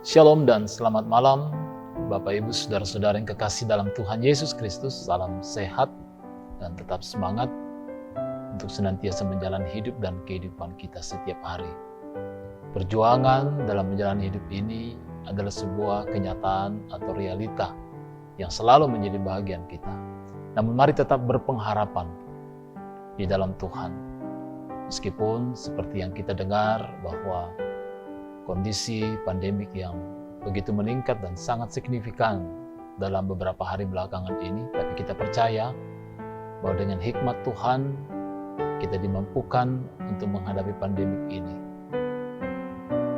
Shalom dan selamat malam, Bapak Ibu Saudara-saudara yang kekasih dalam Tuhan Yesus Kristus. Salam sehat dan tetap semangat untuk senantiasa menjalani hidup dan kehidupan kita setiap hari. Perjuangan dalam menjalani hidup ini adalah sebuah kenyataan atau realita yang selalu menjadi bahagian kita. Namun mari tetap berpengharapan di dalam Tuhan. Meskipun seperti yang kita dengar bahwa kondisi pandemik yang begitu meningkat dan sangat signifikan dalam beberapa hari belakangan ini, tapi kita percaya bahwa dengan hikmat Tuhan kita dimampukan untuk menghadapi pandemik ini.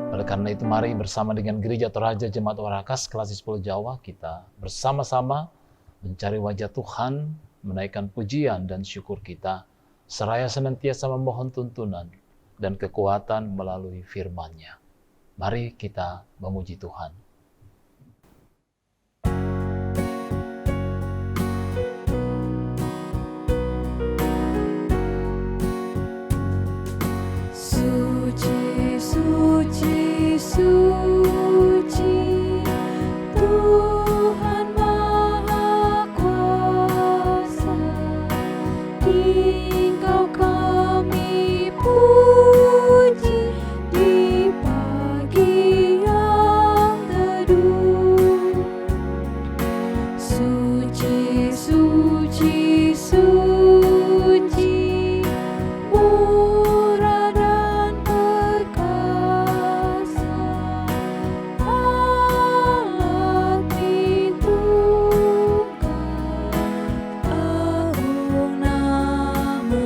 Oleh karena itu mari bersama dengan Gereja Toraja Jemaat Warakas Klasis Pulau Jawa kita bersama-sama mencari wajah Tuhan, menaikkan pujian dan syukur kita, seraya senantiasa memohon tuntunan dan kekuatan melalui firman-Nya. Mari kita memuji Tuhan. Suci, suci, suci, Tuhan Maha Kuasa, Engkau kami puji di pagi yang teduh. Suci, suci, suci, murah dan perkasa, Allah Tritunggal, agung nama-Mu.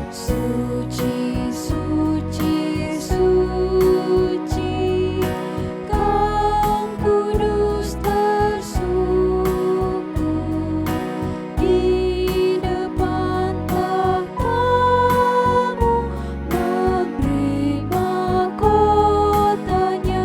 Suci, suci, suci, Kau kudus tersungkur di depan tahta-Mu, memberi mahkotanya.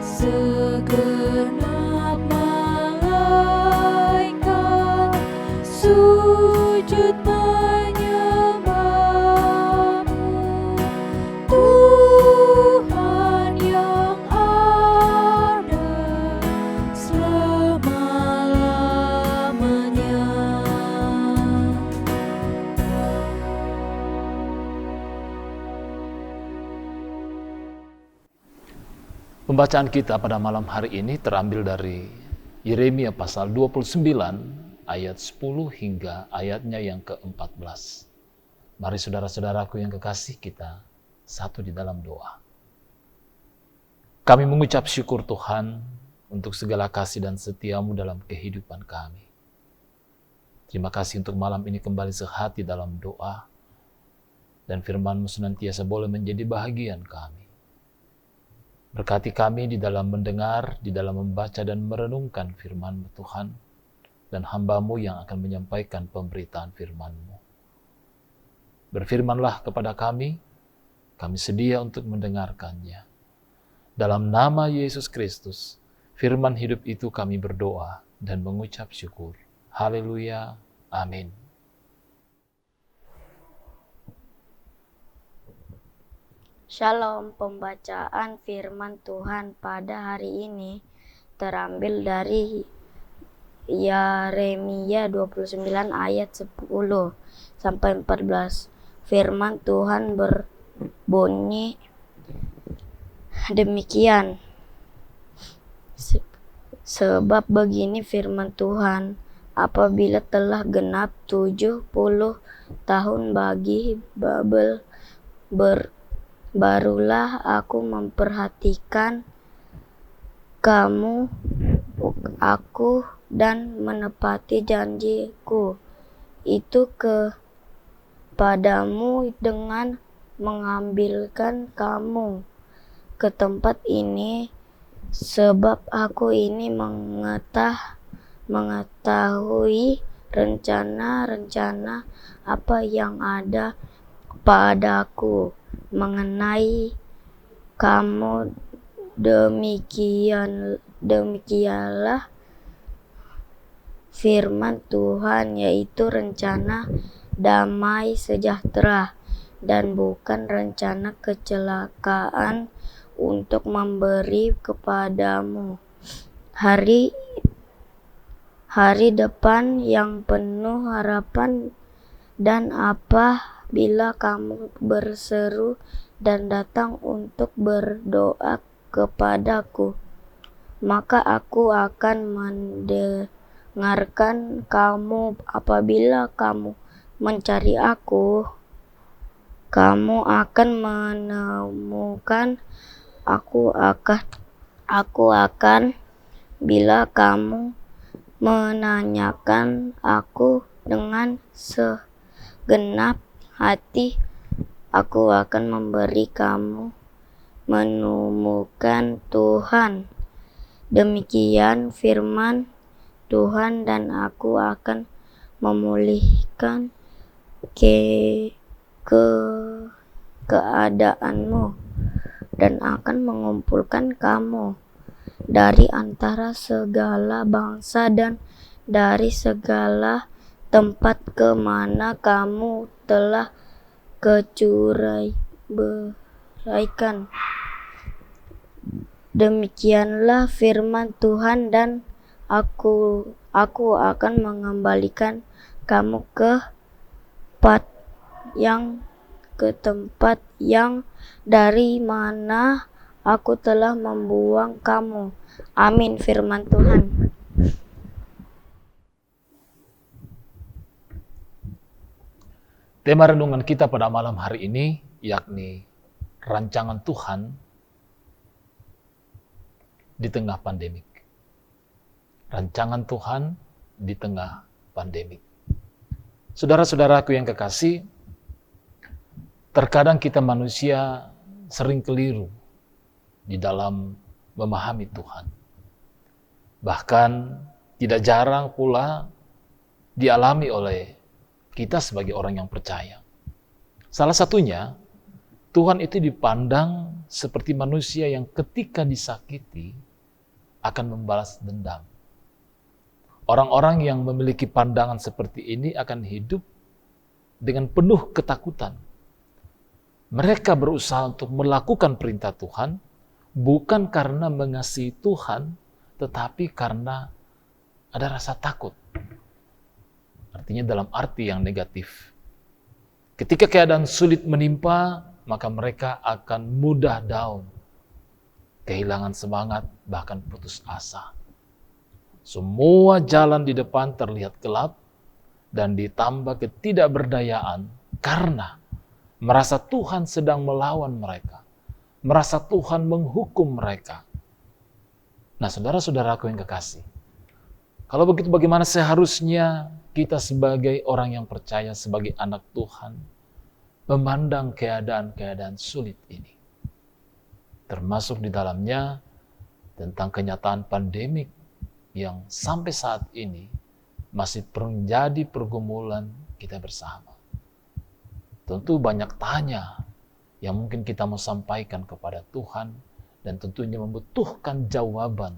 Segenap malaikat sujud menyembah-Mu, Tuhan yang ada selama-lamanya. Pembacaan kita pada malam hari ini terambil dari Yeremia pasal 29 ayat 10 hingga ayatnya yang ke-14. Mari saudara-saudaraku yang kekasih, kita satu di dalam doa. Kami mengucap syukur Tuhan untuk segala kasih dan setia-Mu dalam kehidupan kami. Terima kasih untuk malam ini kembali sehati dalam doa, dan firman-Mu senantiasa boleh menjadi bahagian kami. Berkati kami di dalam mendengar, di dalam membaca dan merenungkan firman-Mu Tuhan, dan hamba-Mu yang akan menyampaikan pemberitaan firman-Mu. Berfirmanlah kepada kami sedia untuk mendengarkannya. Dalam nama Yesus Kristus, firman hidup itu kami berdoa dan mengucap syukur. Haleluya, amin. Shalom, pembacaan firman Tuhan pada hari ini terambil dari Yeremia 29 ayat 10 sampai 14. Firman Tuhan berbunyi demikian. Sebab begini firman Tuhan, apabila telah genap 70 tahun bagi Babel, barulah aku memperhatikan kamu, aku, dan menepati janjiku itu kepadamu dengan mengambilkan kamu ke tempat ini, sebab aku ini mengetahui rencana-rencana apa yang ada padaku mengenai kamu. Demikianlah firman Tuhan, yaitu rencana damai sejahtera dan bukan rencana kecelakaan, untuk memberi kepadamu hari depan yang penuh harapan. Dan apabila kamu berseru dan datang untuk berdoa kepadaku, maka aku akan mendengarkan kamu. Apabila kamu mencari aku, kamu akan menemukan aku akan bila kamu menanyakan aku dengan segenap hati, aku akan memberi kamu menemukan Tuhan. Demikian firman Tuhan, dan aku akan memulihkan keadaanmu dan akan mengumpulkan kamu dari antara segala bangsa dan dari segala tempat kemana kamu telah beraikan. Demikianlah firman Tuhan, dan aku akan mengembalikan kamu ke tempat yang dari mana aku telah membuang kamu. Amin, firman Tuhan. Tema renungan kita pada malam hari ini yakni rancangan Tuhan di tengah pandemik. Rancangan Tuhan di tengah pandemik. Saudara-saudaraku yang kekasih, terkadang kita manusia sering keliru di dalam memahami Tuhan. Bahkan tidak jarang pula dialami oleh kita sebagai orang yang percaya. Salah satunya, Tuhan itu dipandang seperti manusia yang ketika disakiti akan membalas dendam. Orang-orang yang memiliki pandangan seperti ini akan hidup dengan penuh ketakutan. Mereka berusaha untuk melakukan perintah Tuhan, bukan karena mengasihi Tuhan, tetapi karena ada rasa takut. Artinya dalam arti yang negatif. Ketika keadaan sulit menimpa, maka mereka akan mudah down, kehilangan semangat, bahkan putus asa. Semua jalan di depan terlihat gelap, dan ditambah ketidakberdayaan karena merasa Tuhan sedang melawan mereka, merasa Tuhan menghukum mereka. Nah, saudara-saudaraku yang kekasih, kalau begitu bagaimana seharusnya kita sebagai orang yang percaya, sebagai anak Tuhan, memandang keadaan-keadaan sulit ini? Termasuk di dalamnya tentang kenyataan pandemik yang sampai saat ini masih menjadi pergumulan kita bersama. Tentu banyak tanya yang mungkin kita mau sampaikan kepada Tuhan, dan tentunya membutuhkan jawaban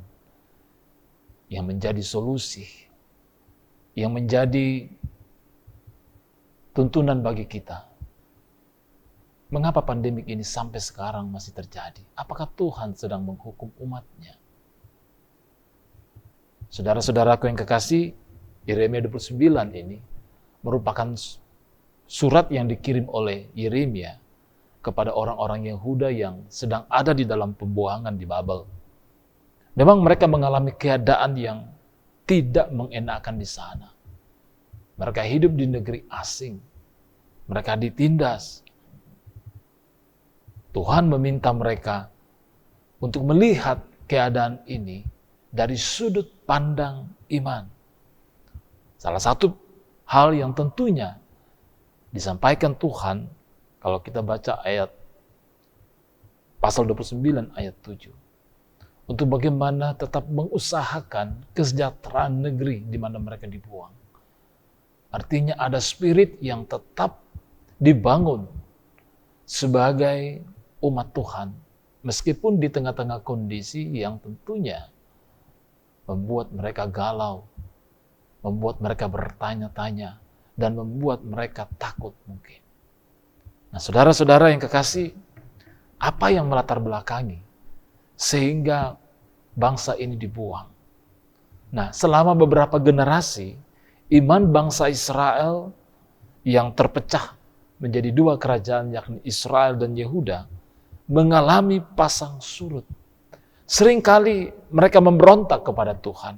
yang menjadi solusi, yang menjadi tuntunan bagi kita. Mengapa pandemik ini sampai sekarang masih terjadi? Apakah Tuhan sedang menghukum umatnya? Saudara-saudaraku yang kekasih, Yeremia 29 ini merupakan surat yang dikirim oleh Yeremia kepada orang-orang Yehuda yang sedang ada di dalam pembuangan di Babel. Memang mereka mengalami keadaan yang tidak mengenakan di sana. Mereka hidup di negeri asing. Mereka ditindas. Tuhan meminta mereka untuk melihat keadaan ini dari sudut pandang iman. Salah satu hal yang tentunya disampaikan Tuhan, kalau kita baca ayat pasal 29 ayat 7, untuk bagaimana tetap mengusahakan kesejahteraan negeri di mana mereka dibuang. Artinya ada spirit yang tetap dibangun sebagai umat Tuhan Meskipun di tengah-tengah kondisi yang tentunya membuat mereka galau, membuat mereka bertanya-tanya, dan membuat mereka takut mungkin. Nah, saudara-saudara yang kekasih, apa yang melatar belakangi sehingga bangsa ini dibuang? Nah, selama beberapa generasi, iman bangsa Israel yang terpecah menjadi dua kerajaan, yakni Israel dan Yehuda, mengalami pasang surut. Seringkali mereka memberontak kepada Tuhan.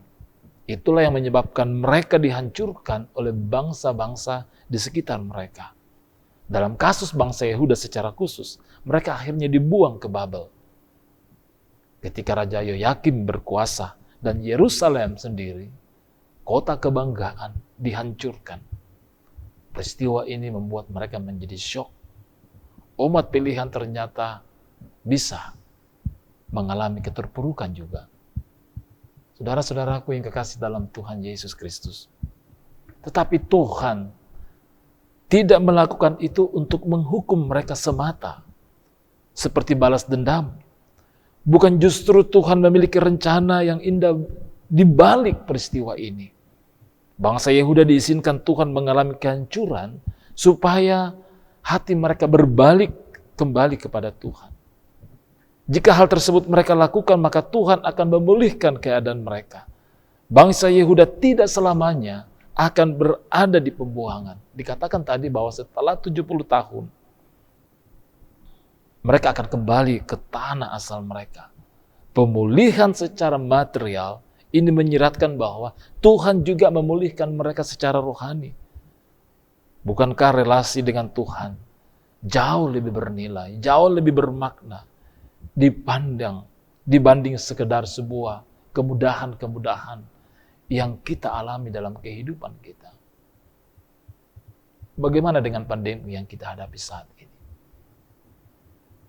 Itulah yang menyebabkan mereka dihancurkan oleh bangsa-bangsa di sekitar mereka. Dalam kasus bangsa Yehuda secara khusus, mereka akhirnya dibuang ke Babel. Ketika Raja Yoyakim berkuasa dan Yerusalem sendiri, kota kebanggaan, dihancurkan. Peristiwa ini membuat mereka menjadi syok. Umat pilihan ternyata bisa mengalami keterpurukan juga. Saudara-saudaraku yang kekasih dalam Tuhan Yesus Kristus. Tetapi Tuhan tidak melakukan itu untuk menghukum mereka semata, seperti balas dendam. Bukan justru Tuhan memiliki rencana yang indah di balik peristiwa ini. Bangsa Yehuda diizinkan Tuhan mengalami kehancuran supaya hati mereka berbalik kembali kepada Tuhan. Jika hal tersebut mereka lakukan, maka Tuhan akan memulihkan keadaan mereka. Bangsa Yehuda tidak selamanya akan berada di pembuangan. Dikatakan tadi bahwa setelah 70 tahun, mereka akan kembali ke tanah asal mereka. Pemulihan secara material ini menyiratkan bahwa Tuhan juga memulihkan mereka secara rohani. Bukankah relasi dengan Tuhan jauh lebih bernilai, jauh lebih bermakna dibanding sekedar sebuah kemudahan-kemudahan yang kita alami dalam kehidupan kita. Bagaimana dengan pandemi yang kita hadapi saat ini?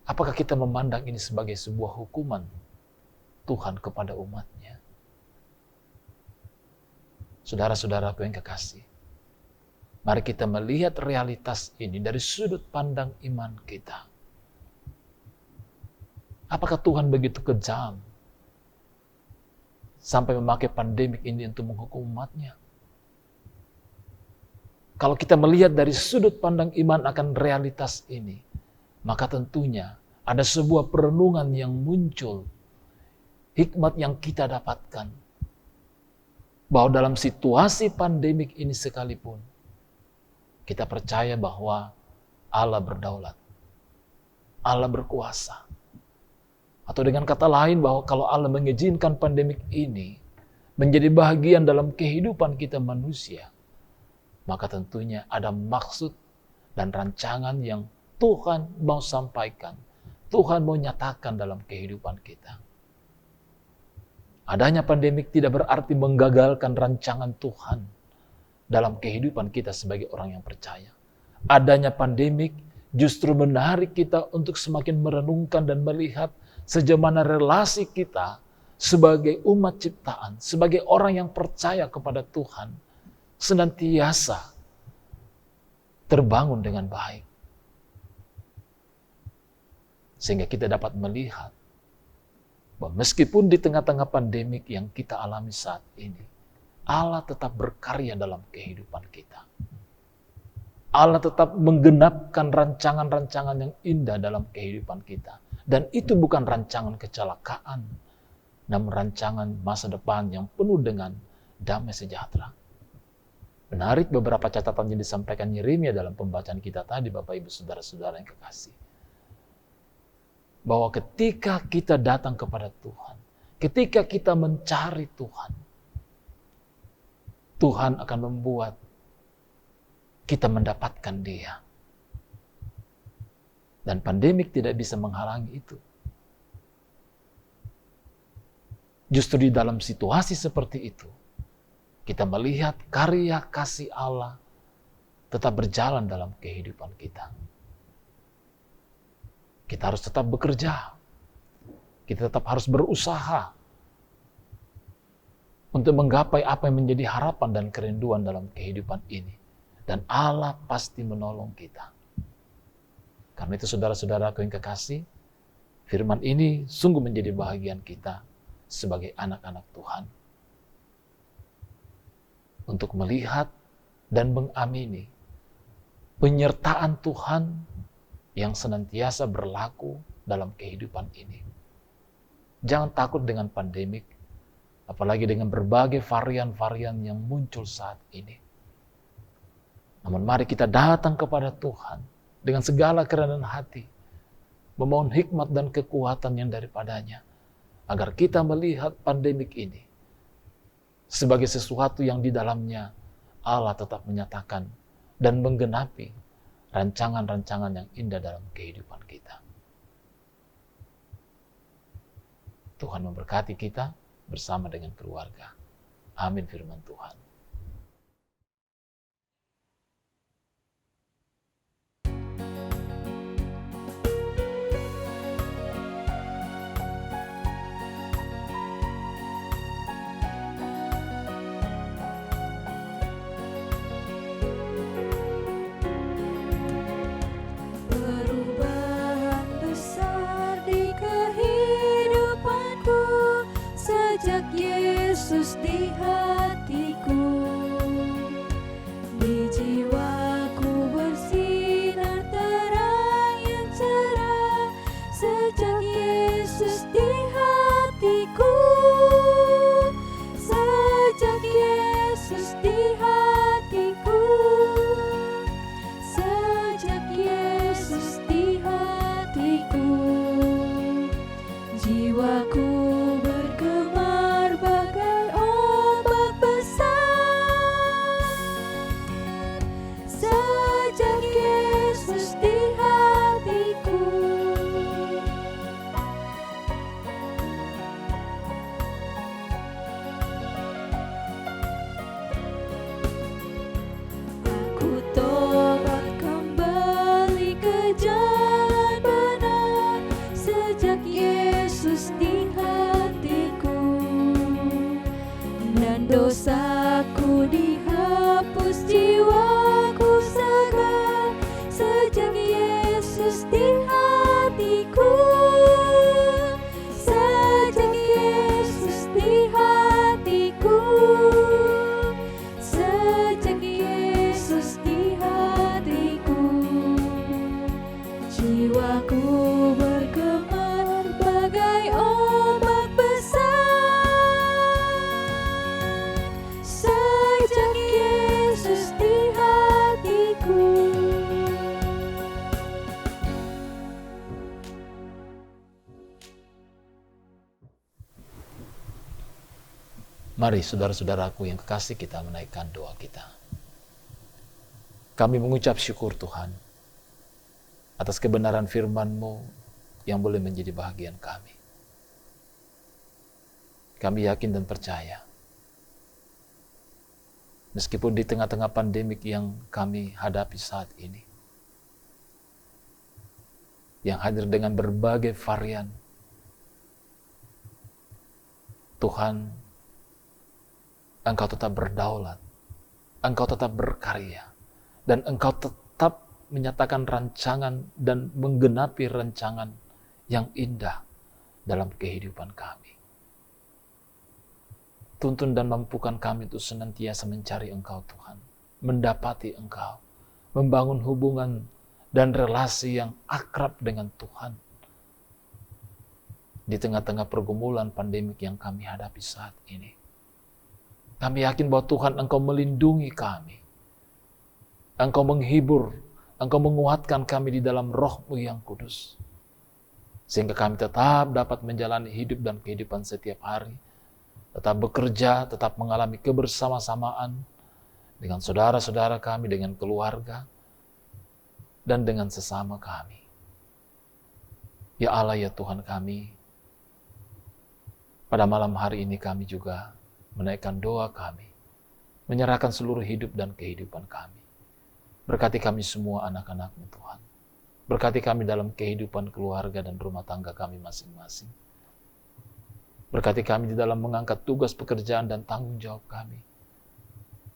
Apakah kita memandang ini sebagai sebuah hukuman Tuhan kepada umatnya? Saudara-saudaraku yang kekasih, mari kita melihat realitas ini dari sudut pandang iman kita. Apakah Tuhan begitu kejam sampai memakai pandemik ini untuk menghukum umatnya? Kalau kita melihat dari sudut pandang iman akan realitas ini, maka tentunya ada sebuah perenungan yang muncul, hikmat yang kita dapatkan, bahwa dalam situasi pandemik ini sekalipun, kita percaya bahwa Allah berdaulat, Allah berkuasa. Atau dengan kata lain bahwa kalau Allah mengizinkan pandemik ini menjadi bagian dalam kehidupan kita manusia, maka tentunya ada maksud dan rancangan yang Tuhan mau sampaikan, Tuhan mau nyatakan dalam kehidupan kita. Adanya pandemik tidak berarti menggagalkan rancangan Tuhan dalam kehidupan kita sebagai orang yang percaya. Adanya pandemik justru menarik kita untuk semakin merenungkan dan melihat sejauh mana relasi kita sebagai umat ciptaan, sebagai orang yang percaya kepada Tuhan, senantiasa terbangun dengan baik. Sehingga kita dapat melihat bahwa meskipun di tengah-tengah pandemik yang kita alami saat ini, Allah tetap berkarya dalam kehidupan kita. Allah tetap menggenapkan rancangan-rancangan yang indah dalam kehidupan kita. Dan itu bukan rancangan kecelakaan, namun rancangan masa depan yang penuh dengan damai sejahtera. Menarik beberapa catatan yang disampaikan Yeremia dalam pembacaan kita tadi, Bapak Ibu Saudara-saudara yang kekasih. Bahwa ketika kita datang kepada Tuhan, ketika kita mencari Tuhan, Tuhan akan membuat kita mendapatkan Dia. Dan pandemik tidak bisa menghalangi itu. Justru di dalam situasi seperti itu, kita melihat karya kasih Allah tetap berjalan dalam kehidupan kita. Kita harus tetap bekerja. Kita tetap harus berusaha untuk menggapai apa yang menjadi harapan dan kerinduan dalam kehidupan ini. Dan Allah pasti menolong kita. Karena itu saudara-saudaraku yang kekasih, Firman ini sungguh menjadi bahagian kita sebagai anak-anak Tuhan. Untuk melihat dan mengamini penyertaan Tuhan yang senantiasa berlaku dalam kehidupan ini. Jangan takut dengan pandemik, apalagi dengan berbagai varian-varian yang muncul saat ini. Namun mari kita datang kepada Tuhan dengan segala kerendahan hati, memohon hikmat dan kekuatan yang daripadanya, agar kita melihat pandemik ini sebagai sesuatu yang di dalamnya Allah tetap menyatakan dan menggenapi rancangan-rancangan yang indah dalam kehidupan kita. Tuhan memberkati kita bersama dengan keluarga. Amin firman Tuhan. Perubahan besar di kehidupanku sejak Yesus di hatiku. Di jiwaku bersinar terang yang cerah sejak Yesus di hatiku. Sejak Yesus di hatiku. Sejak Yesus di hatiku. Jiwaku bergemar bagai ombak besar. Sejak Yesus di hatiku. Aku tobat kembali ke jalan benar sejak Yesus di hatiku, dan dosaku dihapus, jiwaku segar sejak Yesus di hatiku. Sejak Yesus di hatiku. Sejak Yesus di hatiku. Jiwaku bergemar bagai ombak besar. Sejak Yesus di hatiku. Mari saudara-saudaraku yang kekasih, kita menaikkan doa kita. Kami mengucap syukur Tuhan atas kebenaran firman-Mu yang boleh menjadi bahagian kami. Kami yakin dan percaya, meskipun di tengah-tengah pandemik yang kami hadapi saat ini, yang hadir dengan berbagai varian, Tuhan, Engkau tetap berdaulat, Engkau tetap berkarya, dan Engkau tetap menyatakan rancangan dan menggenapi rancangan yang indah dalam kehidupan kami. Tuntun dan mampukan kami untuk senantiasa mencari Engkau Tuhan, mendapati Engkau, membangun hubungan dan relasi yang akrab dengan Tuhan di tengah-tengah pergumulan pandemik yang kami hadapi saat ini. Kami yakin bahwa Tuhan Engkau melindungi kami. Engkau menghibur, Engkau menguatkan kami di dalam Roh-Mu yang kudus. Sehingga kami tetap dapat menjalani hidup dan kehidupan setiap hari. Tetap bekerja, tetap mengalami kebersama-samaan dengan saudara-saudara kami, dengan keluarga, dan dengan sesama kami. Ya Allah, ya Tuhan kami, pada malam hari ini kami juga menaikkan doa kami, menyerahkan seluruh hidup dan kehidupan kami. Berkati kami semua anak-anak-Mu Tuhan. Berkati kami dalam kehidupan keluarga dan rumah tangga kami masing-masing. Berkati kami di dalam mengangkat tugas pekerjaan dan tanggung jawab kami.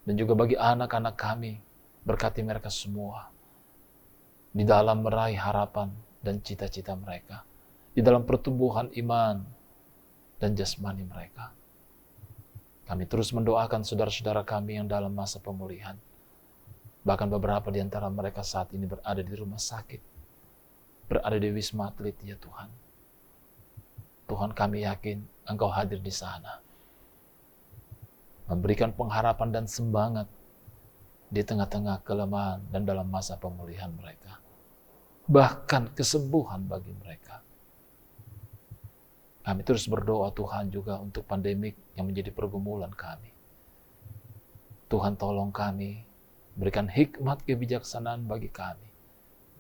Dan juga bagi anak-anak kami, berkati mereka semua di dalam meraih harapan dan cita-cita mereka di dalam pertumbuhan iman dan jasmani mereka. Kami terus mendoakan saudara-saudara kami yang dalam masa pemulihan. Bahkan beberapa di antara mereka saat ini berada di rumah sakit, berada di Wisma Atlet, ya Tuhan. Tuhan, kami yakin Engkau hadir di sana, memberikan pengharapan dan semangat di tengah-tengah kelemahan dan dalam masa pemulihan mereka. Bahkan kesembuhan bagi mereka. Kami terus berdoa Tuhan juga untuk pandemik yang menjadi pergumulan kami. Tuhan, tolong kami, berikan hikmat kebijaksanaan bagi kami.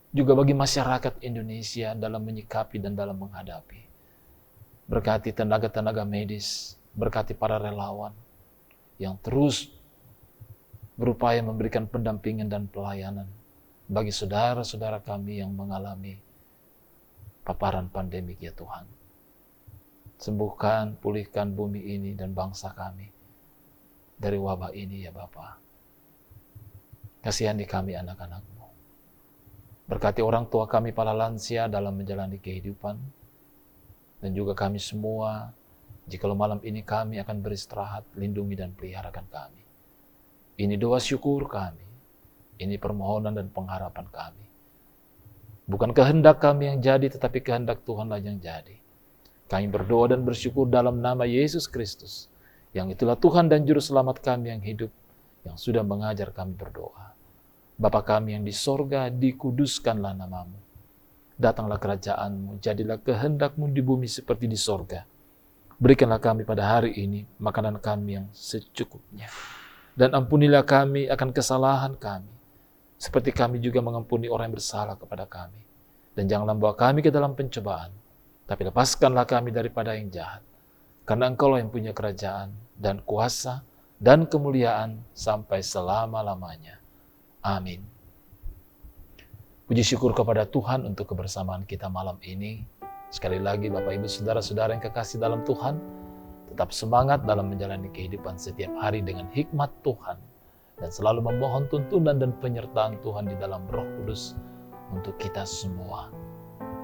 Juga bagi masyarakat Indonesia dalam menyikapi dan dalam menghadapi. Berkati tenaga-tenaga medis, berkati para relawan yang terus berupaya memberikan pendampingan dan pelayanan bagi saudara-saudara kami yang mengalami paparan pandemik, ya Tuhan. Sembuhkan, pulihkan bumi ini dan bangsa kami dari wabah ini, ya Bapa. Kasihani kami anak-anak-Mu. Berkati orang tua kami para lansia dalam menjalani kehidupan. Dan juga kami semua, jikalau malam ini kami akan beristirahat, lindungi dan peliharakan kami. Ini doa syukur kami. Ini permohonan dan pengharapan kami. Bukan kehendak kami yang jadi, tetapi kehendak Tuhanlah yang jadi. Kami berdoa dan bersyukur dalam nama Yesus Kristus, yang itulah Tuhan dan Juru Selamat kami yang hidup, yang sudah mengajar kami berdoa. Bapa kami yang di sorga, dikuduskanlah nama-Mu. Datanglah kerajaan-Mu, jadilah kehendak-Mu di bumi seperti di sorga. Berikanlah kami pada hari ini makanan kami yang secukupnya. Dan ampunilah kami akan kesalahan kami, seperti kami juga mengampuni orang yang bersalah kepada kami. Dan janganlah membawa kami ke dalam pencobaan, tapi lepaskanlah kami daripada yang jahat. Karena Engkau-lah yang punya kerajaan dan kuasa dan kemuliaan sampai selama-lamanya. Amin. Puji syukur kepada Tuhan untuk kebersamaan kita malam ini. Sekali lagi Bapak Ibu Saudara-saudara yang kekasih dalam Tuhan, tetap semangat dalam menjalani kehidupan setiap hari dengan hikmat Tuhan, dan selalu memohon tuntunan dan penyertaan Tuhan di dalam Roh Kudus untuk kita semua.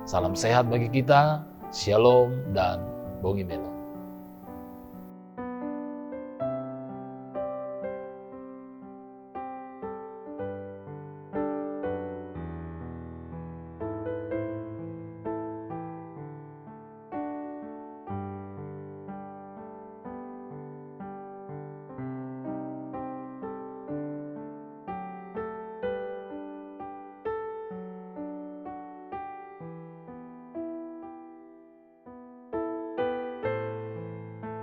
Salam sehat bagi kita, Shalom dan Bongimelo.